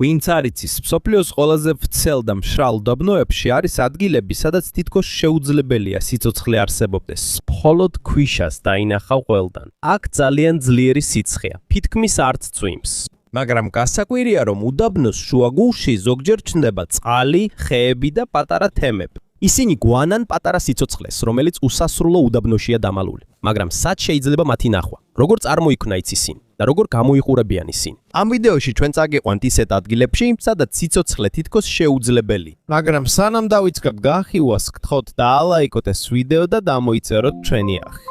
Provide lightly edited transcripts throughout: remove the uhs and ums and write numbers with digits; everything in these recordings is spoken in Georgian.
ვინც არ იცის, მსოფლიოს ყველაზე ვრცელ და მშრალ უდაბნოებში არის ადგილები, სადაც თითქოს შეუძლებელია სიცოცხლე არსებობდეს. მხოლოდ ქვიშას დაინახავ ყველგან. აქ ძალიან ძლიერი სიცხეა, თითქმის არც წვიმს. მაგრამ გასაკვირია, რომ უდაბნოს შუაგულში ზოგჯერ ჩნდება წყალი, ხეები და პატარა თემები. ისინი გვანან პატარა სიცოცხლეს, რომელიც უსასრულო უდაბნოშია დამალული. მაგრამ სად შეიძლება მათი ნახვა? როგორ წარმოიქმნა ისინი და როგორ გამოიყურებიან ისინი? ამ ვიდეოში ჩვენ წაგიყვანთ ისეთ ადგილებში, სადაც სიცოცხლე თითქოს შეუძლებელი. მაგრამ სანამ დავიწყებთ გაახიუას, გთხოვთ დაალაიკოთ ეს ვიდეო და დამოიწეროთ ჩვენი არხი.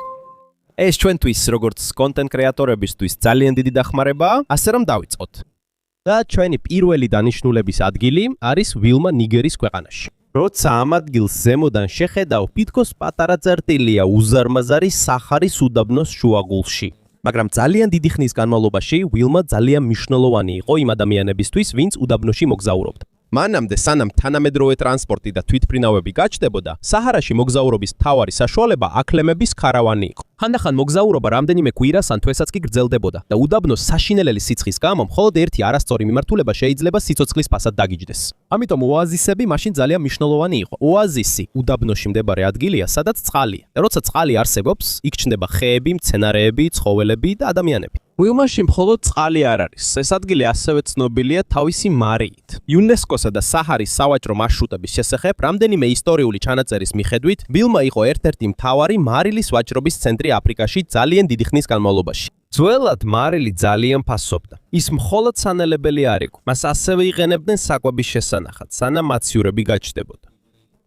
ეს ჩვენთვის როგორც კონტენტ კრეატორებისთვის ძალიან დიდი დახმარებაა, ასე რომ დავიწყოთ. და ჩვენი პირველი დანიშნულების ადგილი არის ვილმა ნიგერის ქვეყანაში. როცა ამ ადგილს ზემოდან შეხედავ, თითქოს პატარა წერტილია უზარმაზარი საჰარის უდაბნოს შუაგულში. მაგრამ ძალიან დიდი ხნის განმავლობაში ვილმა ძალიან მნიშვნელოვანი იყო იმ ადამიანებისთვის, ვინც უდაბნოში მოგზაურობდა. მანამდე, სანამ თანამედროვე ტრანსპორტი და თვითმფრინავები გაჩნდებოდა, საჰარაში მოგზაურობის მთავარი საშუალება აკლემების ქარავანი იყო. ხანდახან მოგზაურობა რამდენიმე კვირას ან თვესაც კი გრძელდებოდა და უდაბნოს საშინელელი სიცხის გამო მხოლოდ ერთი არასწორი მიმართულება შეიძლება სიცოცხლის ფასად დაგიჯდეს. ამიტომ ოაზისები მაშინ ძალიან მნიშვნელოვანი იყო. ოაზისი უდაბნოში მდებარე ადგილია, სადაც წყალია. და როცა წყალი არსებობს, იქ ჩნდება ხეები, მცენარეები, ცხოველები და ადამიანები. ვილმაში მხოლოდ წყალი არ არის. ეს ადგილი ასევე ცნობილია თავისი მარიით. იუნესკოსა და საჰარის სავაჭრო მარშრუტების შესახებ რამდენიმე ისტორიული ჩანაწერის მიხედვით, ვილმა იყო ერთ-ერთი მთავარი მარილის ვაჭრობის ცენტრი აფრიკაში ძალიან დიდი ხნის განმავლობაში. ძველად მარილი ძალიან ფასობდა. ის მხოლოდ სანელებელი არ იყო. მას ასევე იყენებდნენ საკვების შესანახად, სანამ მაცივრები გაჩნდებოდა.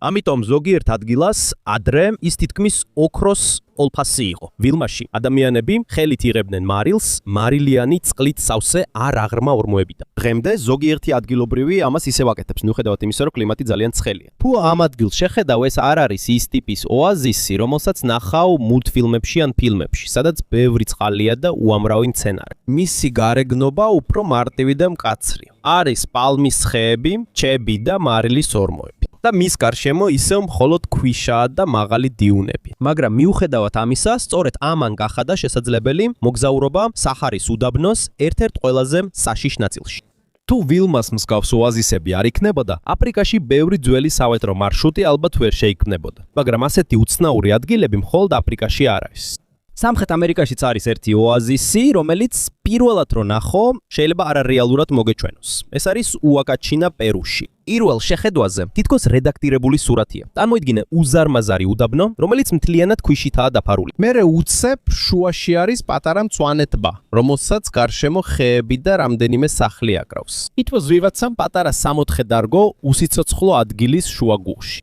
ამიტომ ზოგიერთ ადგილას ადრე ის თითქმის ოქროს ოლფასი იყო. ვილმაში ადამიანები ხელით იღებდნენ მარილს, მარილიანი წყლით სავსე არ აღრმა ორმოებიდან. დღემდე ზოგიერთი ადგილობრივი ამას ისევ აკეთებს, მიუხედავად იმისა, რომ კლიმატი ძალიან ცხელია. თუ ამ ადგილს შეხედავ, ეს არ არის ის ტიპის ოაზისი, რომელსაც ნახავ მულტფილმებში ან ფილმებში, სადაც ბევრი წყალია და უამრავი მცენარე. მისი გარეგნობა უფრო მარტივი და მკაცრია. არის პალმის ხეები, ჩები და მარილის ორმოები. და მის გარშემო ისევ მხოლოდ ქვიშაა და მაღალი დიუნები. მაგრამ მიუხედავად ამისა, სწორედ ამან გახადა შესაძლებელი მოგზაურობა საჰარის უდაბნოს ერთ-ერთ ყველაზე საშიშ ნაწილში. თუ ვილმას მსგავს ოაზისები არ იქნებოდა, აფრიკაში ბევრი ძველი სავაჭრო მარშრუტი ალბათ ვერ შეიქმნებოდა. მაგრამ ასეთი უცნაური ადგილები მხოლოდ აფრიკაში არ არის. სამხრეთ ამერიკაშიც არის ერთი ოაზისი, რომელიც პირველად რო ნახო, შეიძლება არარეალურად მოგეჩვენოს. ეს არის უაკაჩინა პერუში. პირველ შეხედვაზე თითქოს რედაქტირებული სურათია. წარმოიდგინე უზარმაზარი უდაბნო, რომელიც მთლიანად ქვიშითაა დაფარული. მერე უცებ შუაში არის პატარა მწვანე ტბა, რომელსაც გარშემო ხეები და რამდენიმე სახლი აკრავს. თითქოს ვივაცამ პატარა 64 დარგო უსიცოცხლო ადგილის შუაგულში.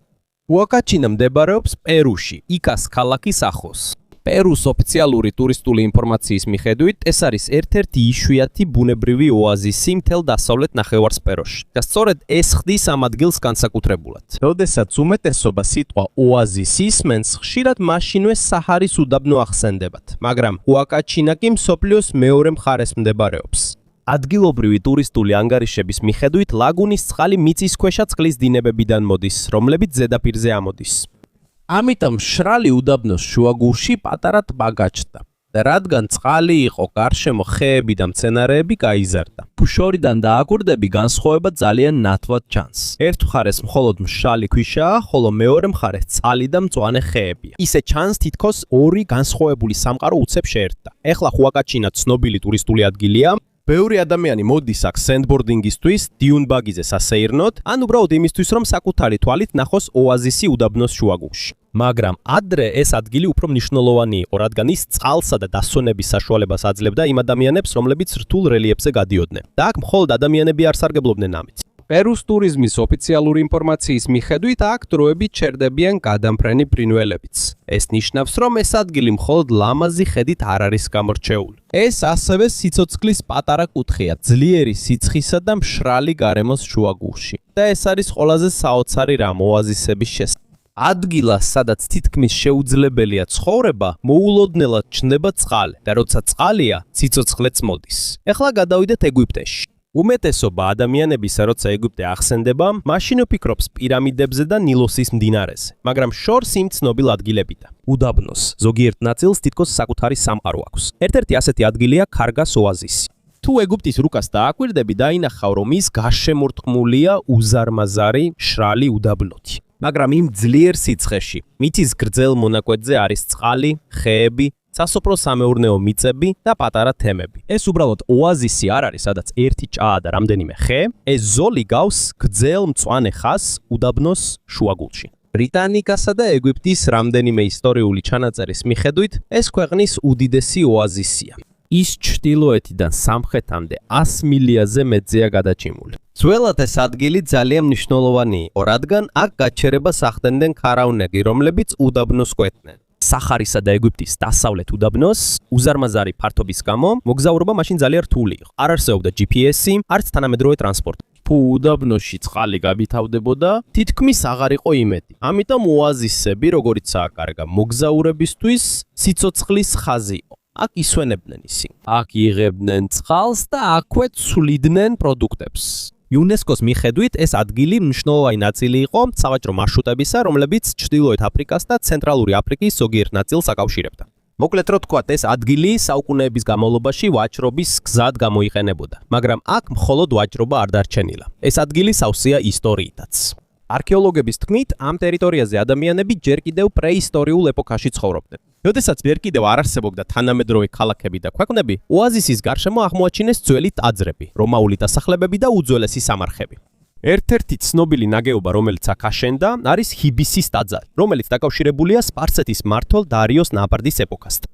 უაკაჩინა მდებარეობს პერუში, იკას ქალაქის ახლოს. პერუს ოფიციალური ტურისტული ინფორმაციის მიხედვით, ეს არის ერთ-ერთი იშვიათი ბუნებრივი ოაზისი მთელ დასავლეთ ნახევარსფეროში. და სწორედ ეს ხდის ამ ადგილს განსაკუთრებულად. როდესაც უმეტესობა სიტყვა ოაზისი ისმენს, ხშირად მაშინვე საჰარის უდაბნო ახსენდებათ, მაგრამ უაკაჩინა კი მსოფლიოს მეორე მხარეს მდებარეობს. ადგილობრივი ტურისტული ანგარიშების მიხედვით, ლაგუნის წყალი მიწისქვეშა წყლის დინებებიდან მოდის, რომლებიც ზედაპირზე ამოდის. ამიტომ მშრალი უდაბნოს შუაგულში პატარა ტბა გაჩნდა. და რადგან წყალი იყო, გარშემო ხეები და მცენარეები გაიზარდა. შორიდან დააკვირდები განსხვავება ძალიან ნათლად ჩანს. ერთ მხარეს მხოლოდ მშრალი ქვიშაა, ხოლო მეორე მხარეს წყალი და მწვანე ხეებია. ისე ჩანს, თითქოს ორი განსხვავებული სამყარო უცებ შეერთდა. ეხლა უაკაჩინა ცნობილი ტურისტული ადგილია. ბევრი ადამიანი მოდის აქ სენდბორდინგისთვის, დიუნბაგიზე სასეირნოდ, ან უბრალოდ იმისთვის, რომ საკუთარი თვალით ნახოს ოაზისი უდაბნოს შუაგულში. მაგრამ ადრე ეს ადგილი უფრო მნიშვნელოვანი იყო, რადგან ის წყალსა და დასვენების საშუალებას აძლევდა იმ ადამიანებს, რომლებიც რთულ რელიეფზე გადიოდნენ. და აქ მხოლოდ ადამიანები არ სარგებლობდნენ ამით. პერუს ტურიზმის ოფიციალური ინფორმაციის მიხედვით, აქ დროებით ჩერდებიან გადამფრენი ფრინველებიც. ეს ნიშნავს, რომ ეს ადგილი მხოლოდ ლამაზი ხედით არ არის გამორჩეული. ეს ასევე სიცოცხლის პატარა კუთხეა, ძლიერი სიცხისა და მშრალი გარემოს შუაგულში. და ეს არის ყველაზე საოცარი რამ ოაზისების შესახებ. ადგილას, სადაც თითქმის შეუძლებელია ცხოვრება, მოულოდნელად ჩნდება წყალი და როცა წყალია, სიცოცხლეც მოდის. ეხლა გადავიდეთ ეგვიპტეში. უმეტესობა ადამიანებისა, როცა ეგვიპტე ახსენდება, მაშინ ვფიქრობს პირამიდებზე და ნილოსის მდინარეზე, მაგრამ შორს იმ ცნობილ ადგილებიდან. უდაბნოს ზოგიერთ ნაწილს თითქოს საკუთარი სამყარო აქვს. ერთ-ერთი ასეთი ადგილია ქარგას ოაზისი. თუ ეგვიპტის რუკას დააკვირდები, დაინახავ, რომ ის გარშემორტყმულია უზარმაზარი, მშრალი უდაბნოთი. მაგრამ იმ ძლიერ სიცხეში, მიწის გრძელ მონაკვეთზე არის წყალი, ხეები, სასოფლო-სამეურნეო მიწები და პატარა თემები. ეს უბრალოდ ოაზისი არ არის, სადაც ერთი ჭაა და რამდენიმე ხე, ეს ზოლი გავს გრძელ მწვანე ხაზს უდაბნოს შუაგულში. ბრიტანიკასა და ეგვიპტის რამდენიმე ისტორიული ჩანაწერის მიხედვით, ეს ქვეყნის უდიდესი ოაზისია. ის ჩრდილოეთიდან სამხრეთამდე 100 მილიაზე მეტზეა გადაჭიმული. ძველად ეს ადგილი ძალიან მნიშვნელოვანი იყო, რადგან აქ გაჩერებას ახდენდნენ ქარავნები, რომლებიც უდაბნოს კვეთდნენ. სახარისა და ეგვიპტის დასავლეთ უდაბნოს უზარმაზარი ფართობის გამო მოგზაურობა მაშინ ძალიან რთული იყო. არ არსებობდა GPS-ი, არც თანამედროვე ტრანსპორტი. თუ უდაბნოში წყალი გაბითავდებოდა, თითქმის აღარ იყო იმედი. ამიტომ ოაზისები, როგორიცაა კარგა მოგზაურებისთვის, სიცოცხლის ხაზი იყო. აქ ისვენებდნენ ისინი. აქ იღებდნენ წყალს და აქვე ცვლიდნენ პროდუქტებს. იუნესკოს მიხედვით ეს ადგილი მნიშვნელოვანი ნაწილი იყო სავაჭრო მარშრუტებისა, რომლებიც ჩრდილოეთ აფრიკას და ცენტრალური აფრიკის ზოგიერთ ნაწილს აკავშირებდა. მოკლედ რო თქვათ, ეს ადგილი საუკუნეების განმავლობაში ვაჭრობის გზად გამოიყენებოდა, მაგრამ აქ მხოლოდ ვაჭრობა არ დარჩენილა. ეს ადგილი სავსეა ისტორიითაც. არქეოლოგების თქმით, ამ ტერიტორიაზე ადამიანები ჯერ კიდევ პრეისტორიულ ეპოქაში ცხოვრობდნენ. როდესაც ვერ კიდევ არ არსებობდა თანამედროვე ქალაქები და ქვეყნები, ოაზისის გარშემო აღმოაჩინეს ძველი ტაძრები, რომაული დასახლებები და უძველესი სამარხები. ერთ-ერთი ცნობილი ნაგეობა, რომელიც აქ აშენდა, არის ჰიბისის ტაძარი, რომელიც დაკავშირებულია სპარსეთის მმართველ დარიოს ნაბარდის ეპოქასთან.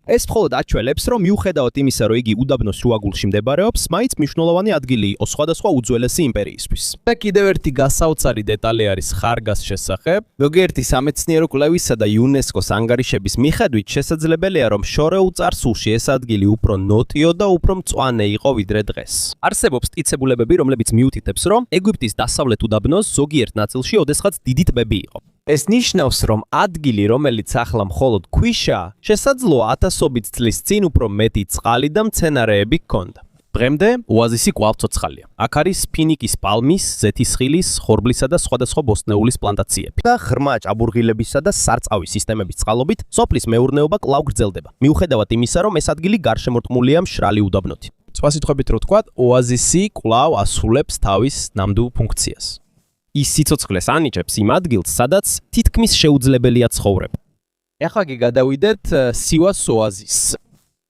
ეს მხოლოდ აჩვენებს, რომ მიუხედავად იმისა, რომ იგი უდაბნოს შუაგულში მდებარეობს, მაინც მნიშვნელოვანი ადგილი იყო სხვადასხვა უძველესი იმპერიისთვის. და კიდევ ერთი გასაოცარი დეტალი არის ხარგას შესახებ. ზოგიერთი სამეცნიერო კვლევისა და იუნესკოს ანგარიშების მიხედვით შესაძლებელია, რომ შორეულ წარსულში ეს ადგილი უფრო ნოტიო და უფრო მწვანე იყო ვიდრე დღეს. არსებობს მტკიცებულებები, რომლებიც მიუთითებს, რომ ეგვიპტის დასავლეთ უდაბნოს ზოგიერთ ნაწილში ოდესღაც დიდი ტბები იყო. ეს ნიშნავს, რომ ადგილი, რომელიც ახლა მხოლოდ ქვიშაა, შესაძლოა ათასობით წლის წინ უფრო მეტი წყალი და მცენარეები ჰქონდა. დღემდე ოაზისი კვლავ ცოცხალია. აქ არის ფინიკის პალმის, ზეთისხილის, ხორბლისა და სხვადასხვა ბოსტნეულის პლანტაციები. და ღრმა ჭაბურღილებისა და სარწყავი სისტემების წყალობით სოფლის მეურნეობა კვლავ გრძელდება. მიუხედავად იმისა, რომ ეს ადგილი გარშემორტყმულია მშრალი უდაბნოთი. სხვა სიტყვებით რო ვთქვათ, ოაზისი კვლავ ასრულებს თავის ნამდვილ ფუნქციას. ის სიცოცხლეს ანიჭებს იმ ადგილს, სადაც თითქმის შეუძლებელია ცხოვრება. ეხლა კი გადავიდეთ სივას ოაზისს.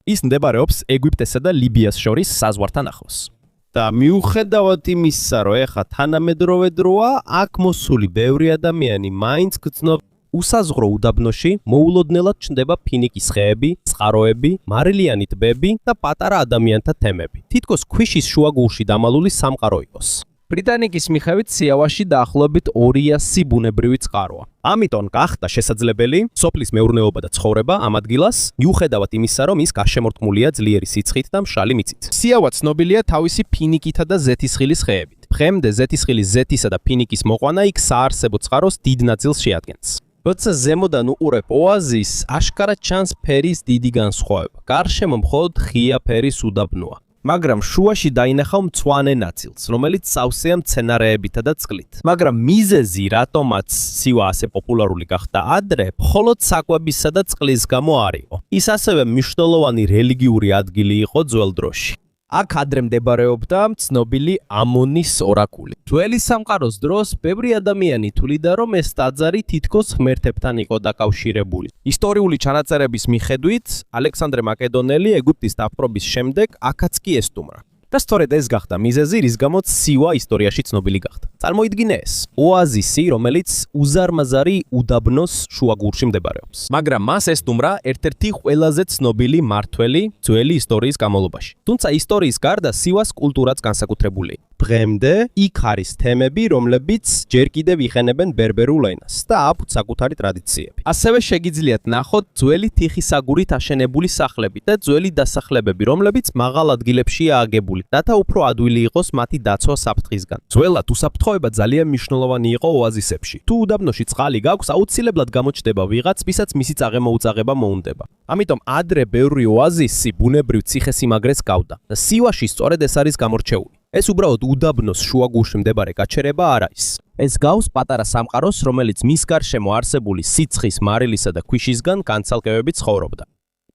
ის მდებარეობს ეგვიპტესა და ლიბიას შორის საზღვართან ახლოს. და მიუხედავად იმისა, რომ ეხლა თანამედროვე დროა, აქ მოსული ბევრი ადამიანი მაინც გრძნობს უსაზღვრო უდაბნოში მოულოდნელად ჩნდება ფინიკის ხეები, წყაროები, მარილიანი ტბები და პატარა ადამიანთა თემები. თითქოს ქვიშის შუაგულში დამალული სამყარო იყოს. ბრიტანიკის მიხედვით სიავაში დაახლოებით 200 ბუნებრივი წყაროა. ამიტომ გახდა შესაძლებელი სოფლის მეურნეობა და ცხოვრება ამ ადგილას, მიუხედავად იმისა, რომ ის გარშემორტყმულია ძლიერი სიცხით და მშრალი მიწით. სიავა ცნობილია თავისი ფინიკითა და ზეთისხილის ხეებით. დღემდე ზეთისხილის ზეთისა და ფინიკის მოყვანა იქ საარსებო წყაროს დიდ ნაწილს შეადგენს. როცა ზემოდან უყურებ ოაზისს, აშკარად ჩანს ფერის დიდი განსხვავება. გარშემო მხოლოდ ღია ფერის უდაბნოა. მაგრამ შუაში დაინახავ მწვანე ნაწილს, რომელიც სავსეა მცენარეებითა და წყლით. მაგრამ მიზეზი, რატომაც სივა ასე პოპულარული გახდა ადრე, მხოლოდ საკვებისა და წყლის გამო არ იყო. ის ასევე მნიშვნელოვანი რელიგიური ადგილი იყო ძველ დროში. აქ ადრე მდებარეობდა ცნობილი ამონის ორაკული. ძველი სამყაროს დროს ბევრი ადამიანი თვლიდა, რომ ეს ტაძარი თითქოს ღმერთებთან იყო დაკავშირებული. ისტორიული ჩანაწერების მიხედვით, ალექსანდრე მაკედონელი ეგვიპტის დაპყრობის შემდეგ აქაც კი ესტუმრა. და სწორედ ეს გახდა მიზეზი, რის გამოც სივა ისტორიაში ცნობილი გახდა. წარმოიდგინე ეს ოაზისი, რომელიც უზარმაზარი უდაბნოს შუაგულში მდებარეობს. მაგრამ მას ესტუმრა ერთ-ერთი ყველაზე ცნობილი მმართველი ძველი ისტორიის განმავლობაში. თუმცა ისტორიის გარდა სივას კულტურაც განსაკუთრებული. დღემდე იქ არის თემები, რომლებიც ჯერ კიდევ იხენებენ ბერბერულ ენას და აქვთ საკუთარი ტრადიციები. ასევე შეგიძლიათ ნახოთ ძველი თიხის აგურით აშენებული სახლები და ძველი დასახლებები, რომლებიც მაღალ ადგილებშია აგებული, რათა უფრო ადვილი იყოს მათი დაცვა საფრთხისგან. ძველად უსაფრთხოება ძალიან მნიშვნელოვანი იყო ოაზისებში. თუ უდაბნოში წყალი გაქვს, აუცილებლად გამოჩნდება ვიღაც, ვისაც მისი წაღემოუწაღება მოუნდება. ამიტომ ადრე ბევრი ოაზისი ბუნებრივ ციხესიმაგრეს გავდა და სივაში სწორედ ეს არის გამორჩეული. ეს უბრალოდ უდაბნოს შუაგულში მდებარე გაჩერება არ არის. ეს გავს პატარა სამყაროს, რომელიც მის გარშემო არსებული სიცხის, მარილისა და ქვიშისგან განცალკევებით ცხოვრობდა.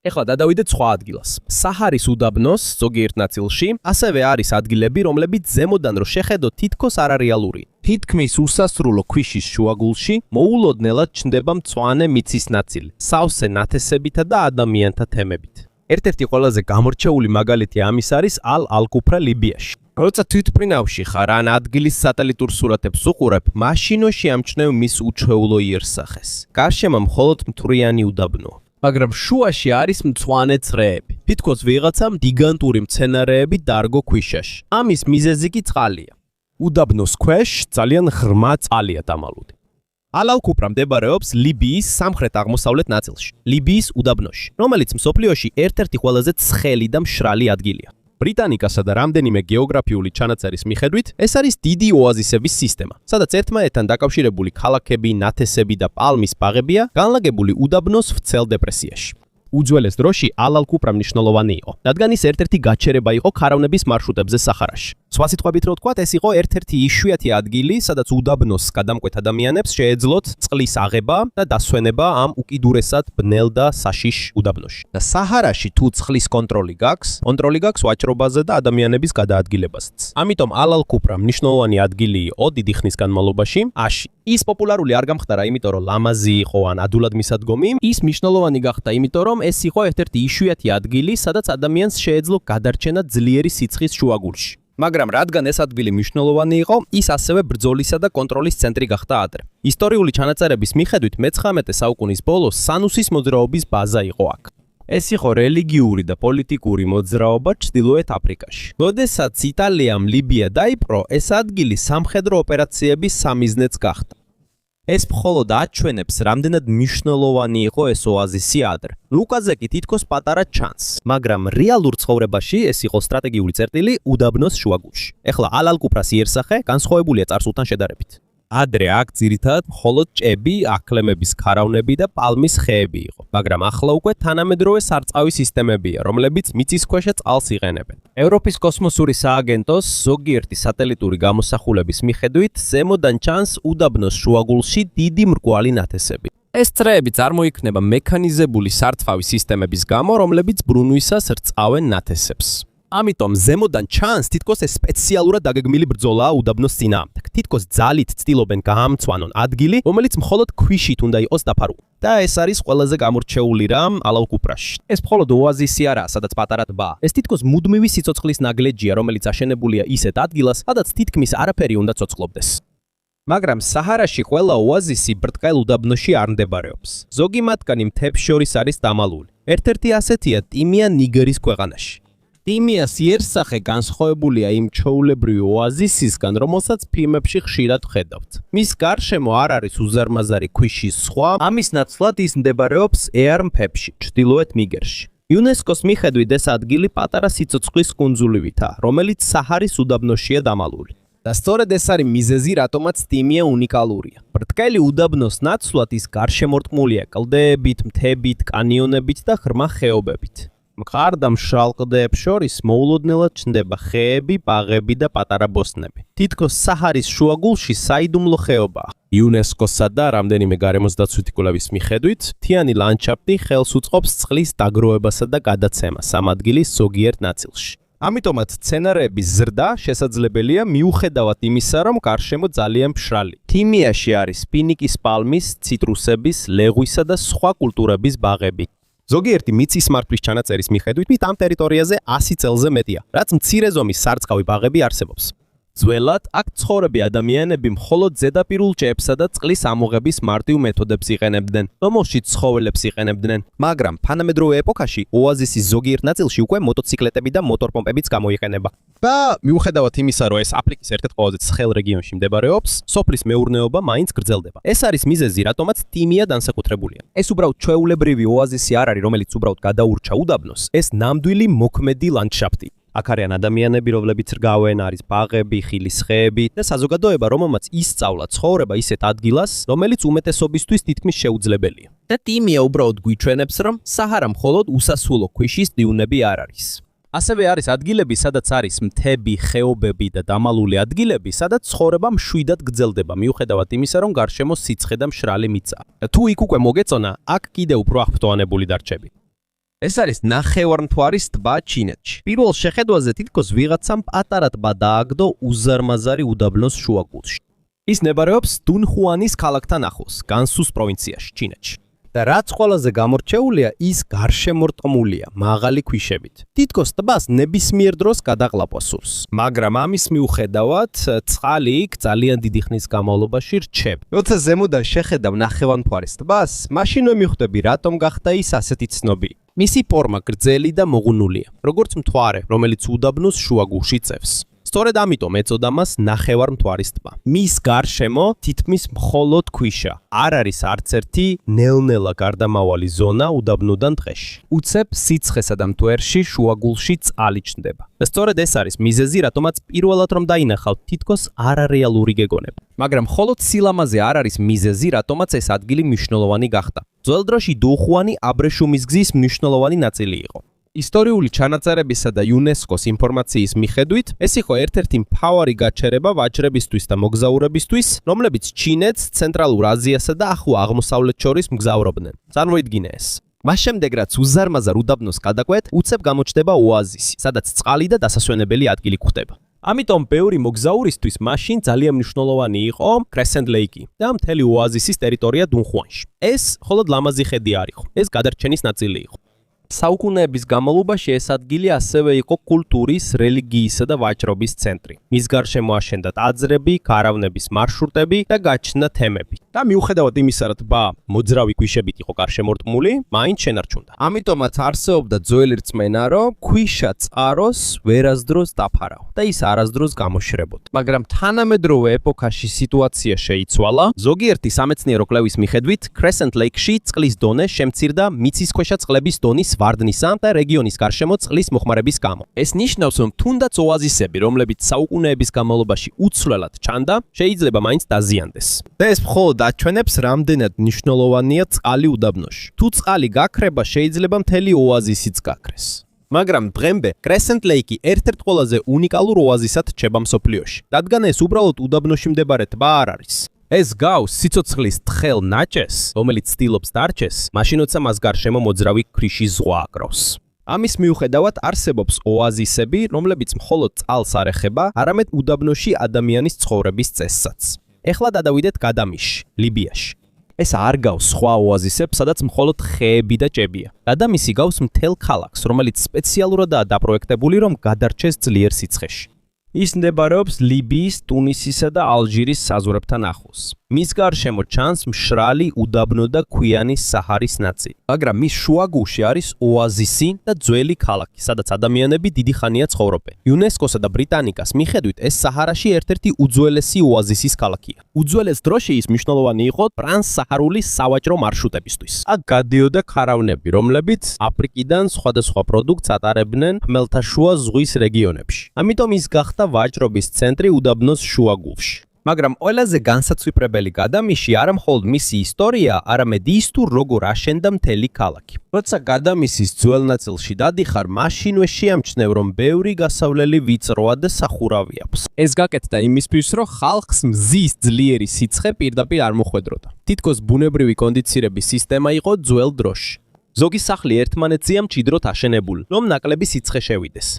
ეხლა გადავიდეთ სხვა ადგილას. საჰარის უდაბნოს ზოგიერთ ნაწილში ასევე არის ადგილები, რომლებიც ზემოდან რო შეხედოთ თითქოს არარეალური. თითქმის უსასრულო ქვიშის შუაგულში მოულოდნელად ჩნდება მწვანე მიწის ნაწილი, სავსე ნათესებითა და ადამიანთა თემებით. ერთ-ერთი ყველაზე გამორჩეული მაგალითი ამის არის ალ-ალკუფრა ლიბიაში. როცა თვითმფრინავში ხარ ან ადგილის სატელიტურ სურათებს უყურებ, მაშინვე შეამჩნევ მის უჩვეულო იერსახეს. გარშემო მხოლოდ მთვრიანი უდაბნოა. მაგრამ შუაში არის მწვანე წრეები. თითქოს ვიღაცამ გიგანტური მცენარეები დარგო ქვიშაში. ამის მიზეზი კი წყალია. უდაბნოს ქვეშ ძალიან ღრმა წყალია დამალული. ალ-ალკუფრა მდებარეობს ლიბიის სამხრეთ-აღმოსავლეთ ნაწილში, ლიბიის უდაბნოში, რომელიც მსოფლიოში ერთ-ერთი ყველაზე ცხელი და მშრალი ადგილია. ბრიტანიკასა და რამდენიმე გეოგრაფიული ჩანაწერის მიხედვით, ეს არის დიდი ოაზისების სისტემა, სადაც ერთმანეთთან დაკავშირებული ქალაქები, ნათესები და პალმის ბაღებია განლაგებული უდაბნოს ვრცელ დეპრესიაში. უძველეს დროში ალ-ალკუფრა მნიშვნელოვანი იყო, რადგან ის ერთ-ერთი გაჩერება იყო ქარავნების მარშრუტებზე საჰარაში. სხვა სიტყვებით რო ვთქვათ, ეს იყო ერთ-ერთი იშვიათი ადგილი, სადაც უდაბნოს გადამკვეთ ადამიანებს შეეძლოთ წყლის აღება და დასვენება ამ უკიდურესად ბნელ და საშიშ უდაბნოში. და საჰარაში თუ წყლის კონტროლი გაქვს ვაჭრობაზე და ადამიანების გადაადგილებაზეც. ამიტომ ალ-ალკუფრა მნიშვნელოვანი ადგილი იყო დიდი ხნის განმავლობაში. ის პოპულარული არ გამხდარა, იმიტომ რომ ლამაზი იყო ან ადულად მისადგომი. ის მნიშვნელოვანი გახდა, იმიტომ რომ ეს იყო ერთ-ერთი იშვიათი ადგილი, სადაც ადამიანს შეეძლო გადარჩენა ძლიერი სიცხის შუაგულში. მაგრამ რადგან ეს ადგილი მნიშვნელოვანი იყო, ის ასევე ბრძოლისა და კონტროლის ცენტრი გახდა ადრე. ისტორიული ჩანაწერების მიხედვით მე-19 საუკუნის ბოლოს სანუსის მოძრაობის ბაზა იყო აქ. ეს იყო რელიგიური და პოლიტიკური მოძრაობა ჩრდილოეთ აფრიკაში. როდესაც იტალიამ ლიბია დაიპყრო, ეს ადგილი სამხედრო ოპერაციების სამიზნეც გახდა. ეს მხოლოდ აჩვენებს, რამდენად მნიშვნელოვანი იყო ეს ოაზისი ადრე. ლუკაზე კი თითქოს პატარა ჩანს, მაგრამ რეალურ ცხოვრებაში ეს იყო სტრატეგიული წერტილი უდაბნოს შუაგულში. ეხლა ალ-ალკუფრას იერსახე განსხვავებულია წარსულთან შედარებით. ადრე აქ ძირითადად მხოლოდ ჭები, აქლემების ქარავნები და პალმის ხეები იყო, მაგრამ ახლა უკვე თანამედროვე სარწყავი სისტემებია, რომლებიც მიწისქვეშა წყალს იყენებენ. ევროპის კოსმოსური სააგენტოს ზოგიერთი სატელიტური გამოსახულების მიხედვით, ზემოდან ჩანს უდაბნოს შუაგულში დიდი მრგვალი ნათესები. ეს წრეები წარმოიქმნება მექანიზებული სარწყავი სისტემების გამო, რომლებიც ბრუნვისას რწავენ ნათესებს. ამიტომ ზემოდან ჩანს თითქოს ეს სპეციალურად დაგეგმილი ბრძოლაა უდაბნოს წინააღმდეგ. თითქოს ძალით ცდილობენ გაამცვანონ ადგილი, რომელიც მხოლოდ ქვიშით უნდა იყოს დაფარული. და ეს არის ყველაზე გამორჩეული რამ ალ-ალკუფრაში. ეს მხოლოდ ოაზისი არაა, სადაც პატარა ტბაა. ეს თითქოს მუდმივი სიცოცხლის ნაგლეჯია, რომელიც აშენებულია ისეთ ადგილას, სადაც თითქმის არაფერი უნდა ცოცხლობდეს. მაგრამ საჰარაში ყველა ოაზისი ბრტყელ უდაბნოში არ მდებარეობს. ზოგი მათგანი მთებს შორის არის დამალული. ერთ-ერთი ასეთია ტიმია ნიგერის ქვეყანაში. ტიმიას იერსახე განსხვავებულია იმ ჩვეულებრივი ოაზისისგან, რომელსაც ფილმებში ხშირად ვხედავთ. მის გარშემო არ არის უზარმაზარი ქვიშის სხვა, ამის ნაცვლად ის მდებარეობს ეარ მთებში, ჩრდილოეთ ნიგერში. იუნესკოს მიხედვით ეს ადგილი პატარა სიცოცხლის კუნძულივითაა, რომელიც საჰარის უდაბნოშია დამალული. და სწორედ ეს არის მიზეზი, რატომაც ტიმია უნიკალურია. ბრტყელი უდაბნოს ნაცვლად ის გარშემორტყმულია კლდეებით, მთებით, კანიონებით და ღრმა ხეობებით. მყარ და მშრალ კლდეებს შორის მოულოდნელად ჩნდება ხეები, ბაღები და პატარა ბოსტნები. თითქოს საჰარის შუაგულში საიდუმლო ხეობაა. იუნესკოსა და რამდენიმე გარემოსდაცვითი კვლევის მიხედვით, მთიანი ლანდშაფტი ხელს უწყობს წყლის დაგროვებასა და გადაცემას ამ ადგილის ზოგიერთ ნაწილში. ამიტომაც მცენარეების ზრდა შესაძლებელია მიუხედავად იმისა, რომ გარშემო ძალიან მშრალი. ტიმიაში არის ფინიკის პალმის, ციტრუსების, ლეღვისა და სხვა კულტურების ბაღები. ზოგიერთი მიწისმართვის ჩანაწერის მიხედვით ამ ტერიტორიაზე 100 წელზე მეტია, რაც მცირე ზომის სარწყავი ბაღები არსებობს. ძველად აქ ცხოვრები ადამიანები მხოლოდ ზედაპირულ ჭიებსა და წყლის ამოღების მარტივ მეთოდებს იყენებდნენ, რომელშიც ცხოველებს იყენებდნენ, მაგრამ თანამედროვე ეპოქაში ოაზისის ზოგიერთ ნაწილში უკვე მოტოციკლეტები და მოტორპომპებიც გამოიყენება. და მიუხედავად იმისა, რომ ეს აფრიკის ერთ-ერთ ყველაზე ცხელ რეგიონში მდებარეობს, სოფლის მეურნეობა მაინც გრძელდება. ეს არის მიზეზი, რატომაც ტიმია განსაკუთრებულია. ეს უბრალოდ ჩვეულებრივი ოაზისი არ არის, რომელიც უბრალოდ გადაურჩა უდაბნოს, ეს ნამდვილი მოქმედი ლანდშაფტი. აქ არიან ადამიანები, რომლებიც რგავენ, არის ბაღები, ხილის ხეები და საზოგადოება, რომელმაც ისწავლა ცხოვრება ისეთ ადგილას, რომელიც უმეტესობისთვის თითქმის შეუძლებელია. და ტიმია უბრალოდ გვიჩვენებს, რომ საჰარა მხოლოდ უსასრულო ქვიშის დიუნები არ არის. ასევე არის ადგილები, სადაც არის მთები, ხეობები და დამალული ადგილები, სადაც ცხოვრება მშვიდად გრძელდება, მიუხედავად იმისა, რომ გარშემო სიცხე და მშრალი მიწაა. თუ იქ უკვე მოგეწონა, აქ კიდევ უფრო აღფრთოვანებული დარჩები. ეს არის ნახევარმთვარის ტბა ჩინეთში. პირველ შეხედვაზე თითქოს ვიღაცამ პატარა ტბა დააგდო უზარმაზარი უდაბნოს შუაგულში. ის მდებარეობს დუნხუანის ქალაქთან ახლოს, განსუს პროვინციაში, ჩინეთში. და რაც ყველაზე გამორჩეულია, ის გარშემორტყმულია მაღალი ქვიშებით. თითქოს ტბას ნებისმიერ დროს გადაყლაპვა სურს. მაგრამ ამის მიუხედავად, წყალი იქ ძალიან დიდი ხნის განმავლობაში რჩება. როცა ზემოდან შეხედავ ნახევარმთვარის ტბას, მაშინ ვემიხვდები, რატომ გახდა ის ასეთი ცნობილი. მისი ფორმა გრძელი და მოღუნულია, როგორც მთვარე, რომელიც უდაბნოს შუაგულში წევს. სწორედ ამიტომ ეწოდა მას ნახევარმთვარის ტბა. მის გარშემო თითქმის მხოლოდ ქვიშა. არ არის არც ერთი ნელ-ნელა გარდამავალი ზონა უდაბნოდან ტყეში. უცებ სიცხესა და მთვერში შუაგულში წყალი ჩნდება. და სწორედ ეს არის მიზეზი, რატომაც პირველად რომ დაინახავთ, თითქოს არარეალური გეგონება. მაგრამ მხოლოდ სილამაზე არ არის მიზეზი, რატომაც ეს ადგილი მნიშვნელოვანი გახდა. ძველ დროში დუნხუანი აბრეშუმის გზის მნიშვნელოვანი ნაწილი იყო. ისტორიული ჩანაწერებისა და იუნესკოს ინფორმაციის მიხედვით, ეს იყო ერთ-ერთი მთავარი გაჩერება ვაჭრებისთვის და მოგზაურებისთვის, რომლებიც ჩინეთს, ცენტრალურ აზიასა და ახლო აღმოსავლეთს შორის მგზავრობდნენ. წარმოიდგინე ეს. მას შემდეგ, რაც უზარმაზარ უდაბნოს გადაკვეთ, უცებ გამოჩნდება ოაზისი, სადაც წყალი და დასასვენებელი ადგილი გვხვდება. ამიტომ ბევრი მოგზაურისთვის მაშინ ძალიან მნიშვნელოვანი იყო კრესენტ ლეიკი და მთელი ოაზისის ტერიტორია დუნხუანში. ეს მხოლოდ ლამაზი ხედი არ იყო, ეს გადარჩენის ნაწილი იყო. საუკუნეების განმავლობაში ეს ადგილი ასევე იყო კულტურის, რელიგიისა და ვაჭრობის ცენტრი. მის გარშემო აშენდა ტაძრები, კარავნების მარშრუტები და გაჩნდა თემები. და მიუხედავად იმისა, რომ ტბა მოძრავი ქვიშებით იყო გარშემორტყმული, მაინც შენარჩუნდა. ამიტომაც არსებობდა ძველი რწმენა, რომ ქვიშა წყაროს ვერასდროს დაფარავ და ის არასდროს გამოშრებოდა. მაგრამ თანამედროვე ეპოქაში სიტუაცია შეიცვალა. ზოგიერთი სამეცნიერო კვლევის მიხედვით, კრესენტ ლეიქში წყლის დონე შემცირდა მიწისქვეშა წყლების დონის ვარდნისა და რეგიონის გარშემო წყლის მოხმარების გამო. ეს ნიშნავს, რომ თუნდაც ოაზისები, რომლებიც საუკუნეების განმავლობაში უცვლელად ჩანდა, შეიძლება მაინც დაზიანდეს. და ეს მხოლოდ აჩვენებს, რამდენად მნიშვნელოვანია წყალი უდაბნოში. თუ წყალი გაქრება, შეიძლება მთელი ოაზისიც გაქრეს. მაგრამ დღემდე კრესენტ ლეიკი ერთ-ერთ ყველაზე უნიკალურ ოაზისად რჩება მსოფლიოში. რადგან ეს უბრალოდ უდაბნოში მდებარე ტბა არ არის. ეს გავს სიცოცხლის თხელ ნაჭეს, რომელიც ცდილობს დარჩეს, მაშინ როცა მას გარშემო მოძრავი ქვიშის ზღვა აკრავს. ამის მიუხედავად არსებობს ოაზისები, რომლებიც მხოლოდ წყალს არ ეხება, არამედ უდაბნოში ადამიანის ცხოვრების წესსაც. ეხლა გადავიდეთ გადამისში, ლიბიაში. ეს არ გავს სხვა ოაზისებს, სადაც მხოლოდ ხეები და ჭებია. გადამისი გავს მთელ ქალაქს, რომელიც სპეციალურადაა დაპროექტებული, რომ გადარჩეს ძლიერ სიცხეში. ის მდებარეობს ლიბიის, ტუნისისა და ალჟირის საზღვრებთან ახლოს. მის გარშემო ჩანს მშრალი უდაბნო და ქვიანი საჰარის ნაწილი. მაგრამ მის შუაგულში არის ოაზისი და ძველი ქალაქი, სადაც ადამიანები დიდი ხანია ცხოვრობენ. იუნესკოსა და ბრიტანიკას მიხედვით, ეს საჰარაში ერთ-ერთი უძველესი ოაზისის ქალაქია. უძველეს დროში ის მნიშვნელოვანი იყო ტრანსსაჰარული სავაჭრო მარშრუტებისთვის. აქ გადიოდა ქარავნები, რომლებიც აფრიკიდან სხვადასხვა პროდუქტს ატარებდნენ ხმელთაშუა ზღვის რეგიონებში. ამიტომ ის გახდა ვაჭრობის ცენტრი უდაბნოს შუაგულში. მაგრამ ყველაზე განსაცვიფრებელი გადამიში არა მხოლოდ მისი ისტორია, არამედ ის თუ როგორ აშენდა მთელი ქალაქი. როცა გადამისის ძველ ნაწილში დადიხარ, მაშინვე შეამჩნევ, რომ ბევრი გასავლელი ვიწროა და სახურავი აქვს. ეს გაკეთდა იმისთვის, რომ ხალხს მზის ძლიერი სიცხე პირდაპირ არ მოხვედროდა. თითქოს ბუნებრივი კონდიცირების სისტემა იყო ძველ დროში. ზოგი სახლი ერთმანეთზეა მჭიდროდ აშენებული, რომ ნაკლები სიცხე შევიდეს.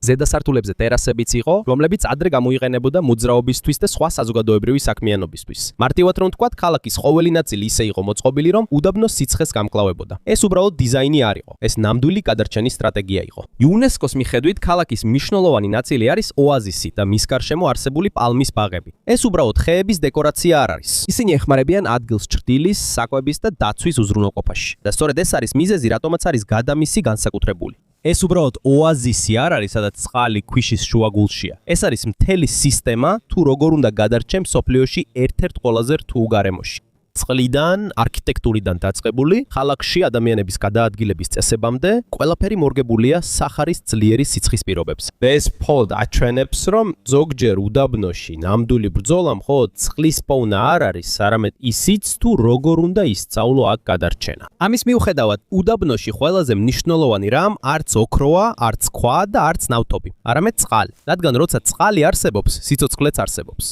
ზედა სართულებზე ტერასებიც იყო, რომლებიც ადრე გამოიყენებოდა მოძრაობისთვის და სხვა საზოგადოებრივი საქმიანობისთვის. მარტივად რომ ვთქვათ, ქალაქის ყოველი ნაწილი ისე იყო მოწყობილი, რომ უდაბნოს სიცხეს გამკლავებოდა. ეს უბრალოდ დიზაინი არ იყო, ეს ნამდვილი გადარჩენის სტრატეგია იყო. იუნესკოს მიხედვით, ქალაქის მნიშვნელოვანი ნაწილი არის ოაზისი და მის გარშემო არსებული პალმის ბაღები. ეს უბრალოდ ხეების დეკორაცია არ არის. ისინი ეხმარებიან ადგილს ჭრდილის, საკვების და დაცვის უზრუნველყოფაში. და სწორედ ეს არის მიზეზი, რატომაც არის გადამისი განსაკუთრებული. ეს უბრალოდ ოაზისი არ არის, სადაც წყალი ქვიშის შუაგულშია. ეს არის მთელი სისტემა, თუ როგორ უნდა გადარჩენ მსოფლიოში ერთ-ერთ ყველაზე რთულ გარემოში. წყლიდან, არქიტექტურიდან დაწყებული, ქალაქში ადამიანების გადაადგილების წესებამდე, ყველაფერი მორგებულია საჰარის ძლიერი სიცხის პირობებზე. და ეს მხოლოდ აჩვენებს, რომ ზოგჯერ უდაბნოში ნამდვილი ბრძოლა მხოლოდ წყლის პოვნა არ არის, არამედ ისიც თუ როგორ უნდა ისწავლო აქ გადარჩენა. ამის მიუხედავად, უდაბნოში ყველაზე მნიშვნელოვანი რამ არც ოქროა, არც ქვა და არც ნავთობი, არამედ წყალი. რადგან როცა წყალი არსებობს, სიცოცხლეც არსებობს.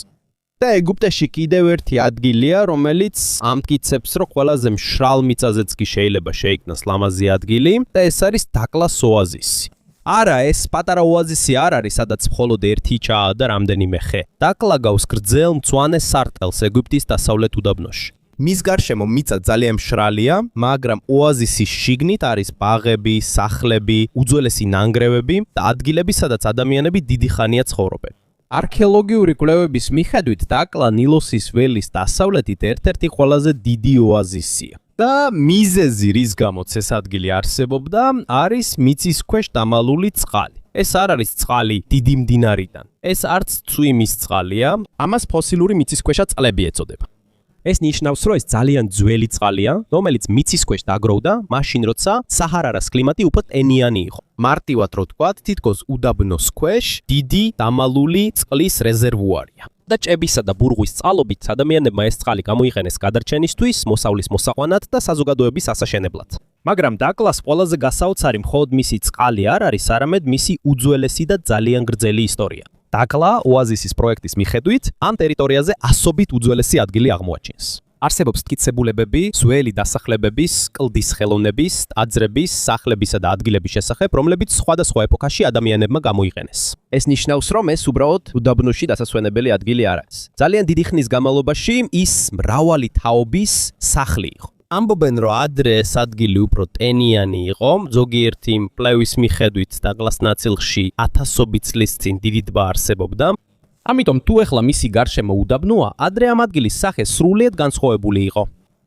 და ეგვიპტეში კიდევ ერთი ადგილია, რომელიც ამტკიცებს, რომ ყველაზე მშრალ მიწაზეც კი შეიძლება შეიქმნას ლამაზი ადგილი და ეს არის დაკლას ოაზისი. არა, ეს პატარა ოაზისი არ არის, სადაც მხოლოდ ერთი ჭაა და რამდენიმე ხე. დაკლა გავს გრძელ მწვანე სარტყელს ეგვიპტის დასავლეთ უდაბნოში. მის გარშემო მიწა ძალიან მშრალია, მაგრამ ოაზისის შიგნით არის ბაღები, სახლები, უძველესი ნანგრევები და ადგილები, სადაც ადამიანები დიდი ხანია ცხოვრობენ. არქეოლოგიური კვლევების მიხედვით დაკლა ნილოსის ველის დასავლეთით ერთ-ერთი ყველაზე დიდი ოაზისია. და მიზეზი, რის გამოც ეს ადგილი არსებობდა, არის მიწისქვეშ დამალული წყალი. ეს არ არის წყალი დიდი მდინარიდან. ეს არც წვიმის წყალია, ამას ფოსილური მიწისქვეშა წყლები ეწოდება. ეს ნიშნავს, რომ ეს ძალიან ძველი წყალია, რომელიც მიწისქვეშ დაგროვდა, მაშინ როცა საჰარას კლიმატი უფრო ტენიანი იყო. მარტივად რო ვთქვათ, თითქოს უდაბნოს ქვეშ დიდი დამალული წყლის რეზერვუარია. და ჭებისა და ბურღვის წყალობით ადამიანებმა ეს წყალი გამოიყენეს გადარჩენისთვის, მოსავლის მოსაყვანად და საზოგადოების ასაშენებლად. მაგრამ დაკლას ყველაზე გასაოცარი მხოლოდ მისი წყალი არ არის, არამედ მისი უძველესი და ძალიან გრძელი ისტორია. დაკლა ოაზისის პროექტის მიხედვით ამ ტერიტორიაზე ასობით უძველესი ადგილი აღმოაჩინს. არსებობს მტკიცებულებები ძველი დასახლებების, კლდის ხელოვნების, ტაძრების, სახლებისა და ადგილების შესახებ, რომლებიც სხვადასხვა ეპოქაში ადამიანებმა გამოიყენეს. ეს ნიშნავს, რომ ეს უბრალოდ უდაბნოში დასასვენებელი ადგილი არ არის. ძალიან დიდი ხნის განმავლობაში ის მრავალი თაობის სახლი იყო. ამბობენ, რომ ადრე ეს ადგილი უფრო ტენიანი იყო, ზოგიერთი მკვლევის მიხედვით დაკლას ნაწილში 1000 წლის წინ დიდი ტბა არსებობდა. ამიტომ თუ ეხლა მისი გარშემო უდაბნოა, ადრე ამ ადგილის სახე სრულიად განსხვავებული იყო.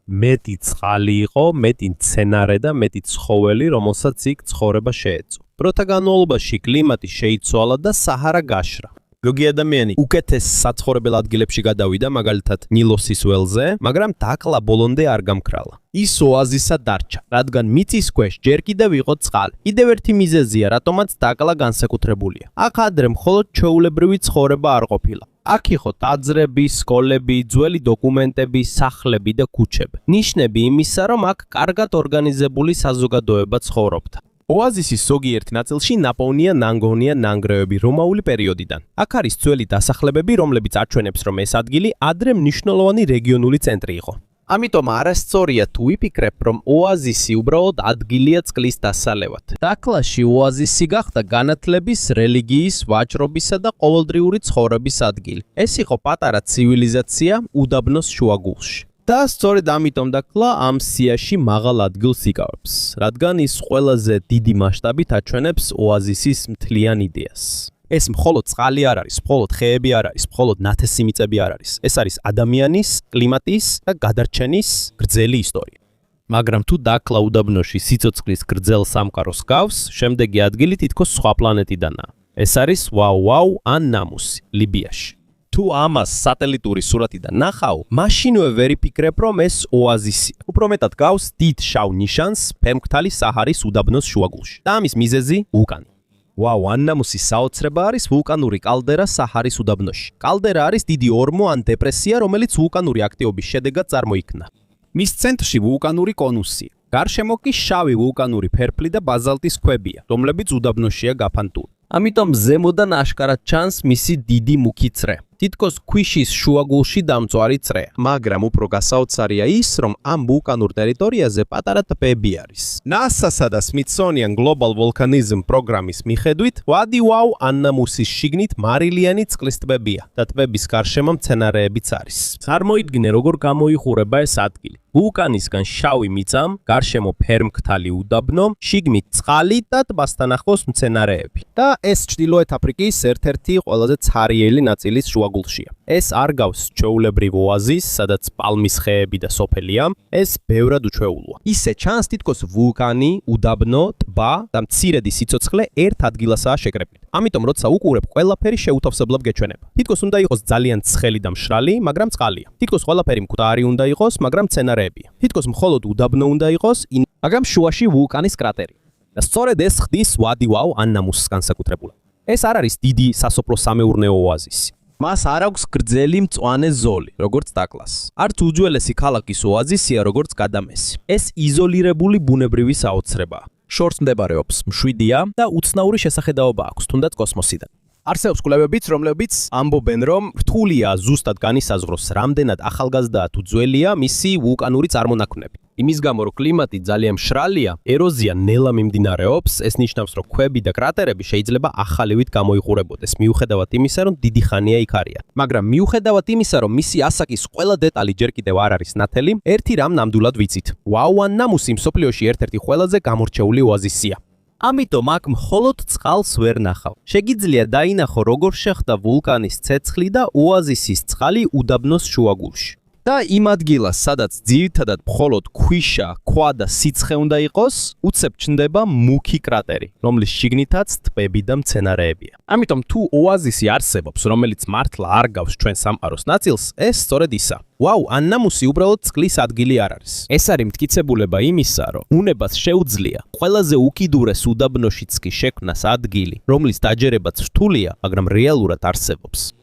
მეტი წყალი იყო, მეტი მცენარე და მეტი ცხოველი, რომელსაც იქ ცხოვრება შეეძლო. დროთა განმავლობაში კლიმატი შეიცვალა და საჰარა გაშრა. ზოგი ადამიანი უკეთეს საცხოვრებელ ადგილებში გადავიდა, მაგალითად ნილოსის ველზე, მაგრამ დაკლა ბოლომდე არ გამქრალა. ის ოაზისად დარჩა, რადგან მიწის ქვეშ ჯერ კიდევ იყო წყალი. კიდევ ერთი მიზეზია, რატომაც დაკლა განსაკუთრებულია. აქ ადრე მხოლოდ ჩვეულებრივი ცხოვრება არ ყოფილა. აქ იყო ტაძრები, სკოლები, ძველი დოკუმენტები, სახლები და ქუჩები. ნიშნები იმისა, რომ აქ კარგად ორგანიზებული საზოგადოება ცხოვრობდა. ოაზისის ზოგიერთ ნაწილში ნაპოვნია ნანგონია ნანგრევები რომაული პერიოდიდან. აქ არის ძველი დასახლებები, რომლებიც აჩვენებს, რომ ეს ადგილი ადრე მნიშვნელოვანი რეგიონული ცენტრი იყო. ამიტომ არასწორია თუ ვიფიქრებ, რომ ოაზისი უბრალოდ ადგილია წყლის დასალევად. დაკლაში ოაზისი გახდა განათლების, რელიგიის, ვაჭრობისა და ყოველდღიური ცხოვრების ადგილი. ეს იყო პატარა ცივილიზაცია უდაბნოს შუაგულში. და სწორედ ამიტომ დაკლა ამ სიაში მაღალ ადგილს იკავებს, რადგან ის ყველაზე დიდი მასშტაბით აჩვენებს ოაზისის მთლიან იდეას. ეს მხოლოდ წყალი არ არის, მხოლოდ ხეები არ არის, მხოლოდ ნათესი მიწები არ არის. ეს არის ადამიანის, კლიმატის და გადარჩენის გრძელი ისტორია. მაგრამ თუ დაკლა უდაბნოში სიცოცხლის გრძელ სამყაროს გავს, შემდეგი ადგილი თითქოს სხვა პლანეტიდანაა. ეს არის ვაუ ან ნამუსი, ლიბიაში. თუ ამას სატელიტური სურათიდან ნახავ, მაშინვე ვერ იფიქრებ, რომ ეს ოაზისი. უფრო მეტად გავს დიდ შავ ნიშანს ფერმქთალი საჰარის უდაბნოს შუაგულში. და ამის მიზეზი ვულკანი. ვაუ, ან ნამუსის საოცრება არის ვულკანური კალდერა საჰარის უდაბნოში. კალდერა არის დიდი ორმო ან დეპრესია, რომელიც ვულკანური აქტივობის შედეგად წარმოიქმნა. მის ცენტრში ვულკანური კონუსია. გარშემო კი შავი ვულკანური ფერფლი და ბაზალტის ქვებია, რომლებიც უდაბნოშია გაფანტული. ამიტომ ზემოდან აშკარად ჩანს მისი დიდი მუქი წრე. თითქოს ქვიშის შუაგულში დამწვარი წრე. მაგრამ უფრო გასაოცარია ის, რომ ამ ვულკანურ ტერიტორიაზე პატარა ტბები არის. NASA-სა და Smithsonian Global Volcanism პროგრამის მიხედვით, ვაუ ან ნამუსის შიგნით მარილიანი წყლის ტბებია და ტბების გარშემო მცენარეებიც არის. წარმოიდგინე, როგორ გამოიხურება ეს ადგილი. ვულკანისგან შავი მიწამ, გარშემო ფერმქთალი უდაბნო, შიგნით წყალი და ტბასთან ახლოს მცენარეები. და ეს ჩრდილოეთ აფრიკის ერთ-ერთი ყველაზე ცარიელი ნაწილის შუაგულშია. ეს არ გავს ჩვეულებრივ ოაზის, სადაც პალმის ხეები და სოფელია, ეს ბევრად უჩვეულოა. ისე ჩანს თითქოს ვულკანი, უდაბნო, ტბა და მცირედი სიცოცხლე ერთ ადგილასაა შეკრებილი. ამიტომ როცა უყურებ, ყველაფერი შეუთავსებლად გეჩვენება. თითქოს უნდა იყოს ძალიან ცხელი და მშრალი, მაგრამ წყალია. თითქოს ყველაფერი მკვდარი უნდა იყოს, მაგრამ მცენარეებია. თითქოს მხოლოდ უდაბნო უნდა იყოს, მაგრამ შუაში ვულკანის კრატერი. და სწორედ ეს ხდის ვაუ ან ნამუსს განსაკუთრებულად. ეს არ არის დიდი სასოფლო-სამეურნეო ოაზისი. მას არ აქვს გრძელი მწვანე ზოლი, როგორც დაკლას. არც უძველესი ქალაქის ოაზისია, როგორც გადამესი. ეს იზოლირებული ბუნებრივი საოცრებაა. შორს მდებარეობს, მშვიდია და უცნაური შესახედაობა აქვს, თუნდაც კოსმოსიდან. არსებობს კვლევებიც, რომლებიც ამბობენ, რომ რთულია ზუსტად განისაზღვროს, რამდენად ახალგაზრდაა თუ ძველია მისი ვულკანური წარმონაქმნები. იმის გამო, რომ კლიმატი ძალიან მშრალია, ეროზია ნელა მიმდინარეობს, ეს ნიშნავს, რომ ქვები და კრატერები შეიძლება ახალივით გამოიყურებოდეს, მიუხედავად იმისა, რომ დიდი ხანია იქ არიან. მაგრამ მიუხედავად იმისა, რომ მისი ასაკის ყველა დეტალი ჯერ კიდევ არ არის ნათელი, ერთი რამ ნამდვილად ვიცით. ვაუანამუსი მსოფლიოში ერთ-ერთი ყველაზე გამორჩეული ოაზისია. ამიტომ აქ მხოლოდ წყალს ვერ ნახავ. შეგიძლია დაინახო, როგორ შეხვდა ვულკანის ცეცხლი და ოაზისის წყალი უდაბნოს შუაგულში. და იმ ადგილას, სადაც ძირითადად მხოლოდ ქვიშა, ქვა და სიცხე უნდა იყოს, უცებ ჩნდება მუქი კრატერი, რომლის შიგნითაც ტბები და მცენარეებია. ამიტომ თუ ოაზისი არსებობს, რომელიც მართლა არ გავს ჩვენ სამყაროს ნაწილს, ეს სწორედ ისა. ვაუანამუსი უბრალოდ წყლის ადგილი არ არის. ეს არის მტკიცებულება იმისა, რომ უნებას შეუძლია ყველაზე უკიდურეს უდაბნოშიც კი შექმნას ადგილი, რომლის დაჯერებაც რთულია, მაგრამ რეალურად არსებობს.